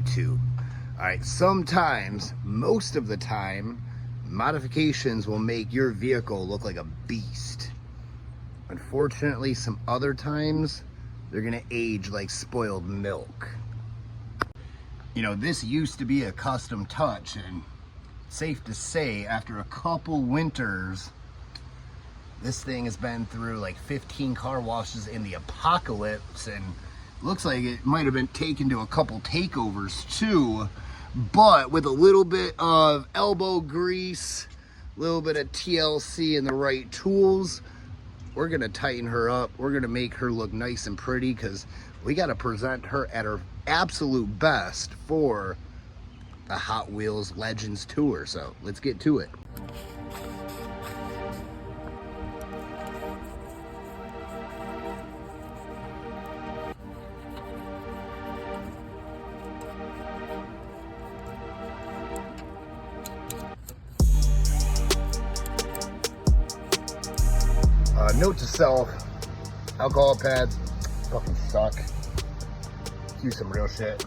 two. All right, sometimes, most of the time, modifications will make your vehicle look like a beast. Unfortunately, some other times, they're gonna age like spoiled milk. You know, this used to be a custom touch, and safe to say, after a couple winters, this thing has been through like 15 car washes in the apocalypse, and looks like it might have been taken to a couple takeovers too. But with a little bit of elbow grease, a little bit of TLC and the right tools, we're gonna tighten her up. We're gonna make her look nice and pretty, because we gotta present her at her absolute best for the Hot Wheels Legends Tour. So let's get to it. Note to self, alcohol pads fucking suck. Do some real shit.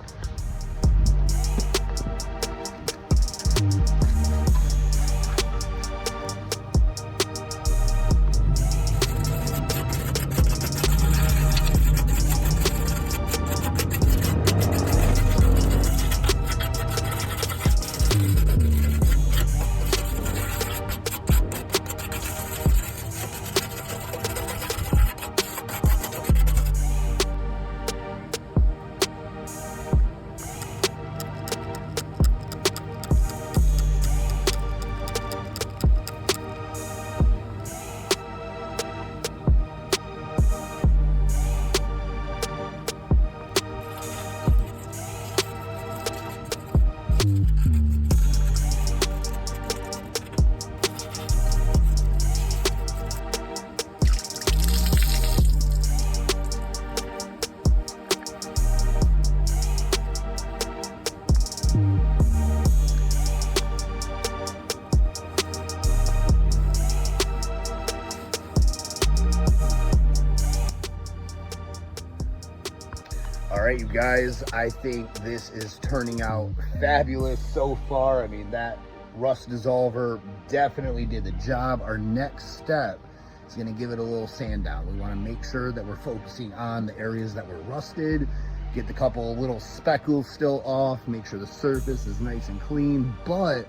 All right, you guys, I think this is turning out fabulous so far. I mean, that rust dissolver definitely did the job. Our next step is going to give it a little sand down. We want to make sure that we're focusing on the areas that were rusted, get the couple little speckles still off, make sure the surface is nice and clean, but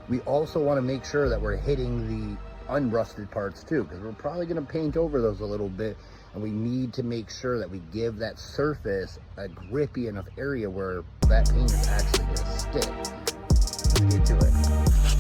we also want to make sure that we're hitting the unrusted parts too, because we're probably going to paint over those a little bit. And we need to make sure that we give that surface a grippy enough area where that paint is actually going to stick. Let's get to it.